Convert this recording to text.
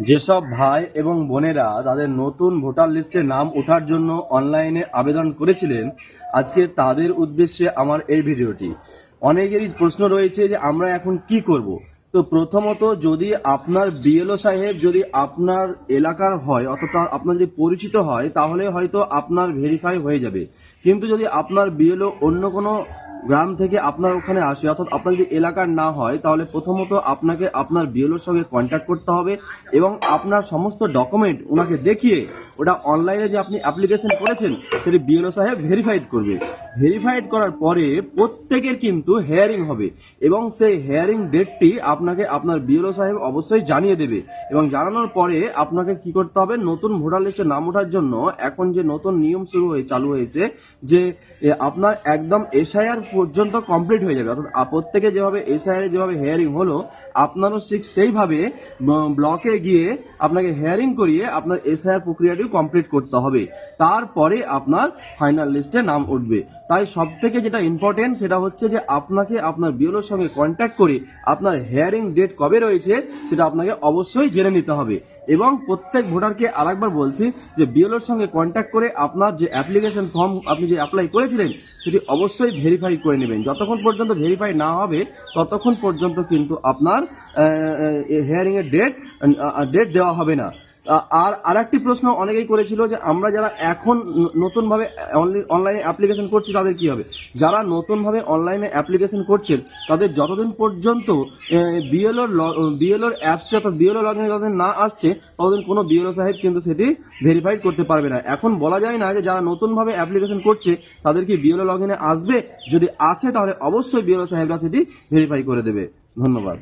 যেসব ভাই এবং বোনেরা তাদের নতুন ভোটার লিস্টে নাম ওঠার জন্য অনলাইনে আবেদন করেছিলেন, আজকে তাদের উদ্দেশ্যে আমার এই ভিডিওটি। অনেকেরই প্রশ্ন রয়েছে যে আমরা এখন কি করব। তো প্রথমত, যদি আপনার বিএলও সাহেব যদি আপনার এলাকার হয়, অর্থাৎ আপনার যদি পরিচিত হয়, তাহলে হয়তো আপনার ভেরিফাই হয়ে যাবে। কিন্তু যদি আপনার বিএলও অন্য কোনো গ্রাম থেকে আপনার ওখানে আসে, অর্থাৎ আপনার যদি এলাকার না হয়, তাহলে প্রথমত আপনাকে আপনার বিএলওর সঙ্গে কন্ট্যাক্ট করতে হবে এবং আপনার সমস্ত ডকুমেন্ট ওনাকে দেখিয়ে ওটা অনলাইনে যে আপনি অ্যাপ্লিকেশন করেছেন সেটি বিএলও সাহেব ভেরিফাইড করবে। ভেরিফাইড করার পরে প্রত্যেকের কিন্তু হেয়ারিং হবে এবং সেই হেয়ারিং ডেটটি আপনাকে আপনার বিএলও সাহেব অবশ্যই জানিয়ে দেবে। এবং জানানোর পরে আপনাকে কি করতে হবে, নতুন ভোটার লিস্টে নাম ওঠার জন্য এখন যে নতুন নিয়ম চালু হয়েছে যে আপনার একদম এসআইআর পর্যন্ত কমপ্লিট হয়ে যাবে। অর্থাৎ প্রত্যেকে যেভাবে এসআইআর যেভাবে হেয়ারিং হলো, আপনারও ঠিক সেইভাবে ব্লকে গিয়ে আপনাকে হেয়ারিং করিয়ে আপনার এসআইআর প্রক্রিয়াটিও কমপ্লিট করতে হবে। তারপরে আপনার ফাইনাল লিস্টে নাম উঠবে। তাই সব থেকে যেটা ইম্পর্টেন্ট সেটা হচ্ছে যে আপনাকে আপনার বিএলওর সঙ্গে কন্ট্যাক্ট করে আপনার হেয়ারিং ডেট কবে রয়েছে সেটা আপনাকে অবশ্যই জেনে নিতে হবে। এবং প্রত্যেক ভোটারকে আরেকবার বলছি যে বিএলওর সঙ্গে কন্ট্যাক্ট করে আপনার যে অ্যাপ্লিকেশন ফর্ম আপনি যে অ্যাপ্লাই করেছিলেন সেটি অবশ্যই ভেরিফাই করে নেবেন। যতক্ষণ পর্যন্ত ভেরিফাই না হবে ততক্ষণ পর্যন্ত কিন্তু আপনার হেয়ারিংয়ের ডেট দেওয়া হবে না। আর আরেকটি প্রশ্ন অনেকেই করেছিল যে আমরা যারা এখন নতুনভাবে অনলাইনে অ্যাপ্লিকেশন করছি তাদের কি হবে। যারা নতুনভাবে অনলাইনে অ্যাপ্লিকেশন করছেন তাদের যতদিন পর্যন্ত বিএলওর অ্যাপসে অর্থাৎ বিএলও লগ ইনে যতদিন না আসছে ততদিন কোনো বিএলও সাহেব কিন্তু সেটি ভেরিফাইড করতে পারবে না। এখন বলা যায় না যে যারা নতুনভাবে অ্যাপ্লিকেশন করছে তাদের কি বিএলও লগ ইনে আসবে। যদি আসে তাহলে অবশ্যই বিএলও সাহেবরা সেটি ভেরিফাই করে দেবে। ধন্যবাদ।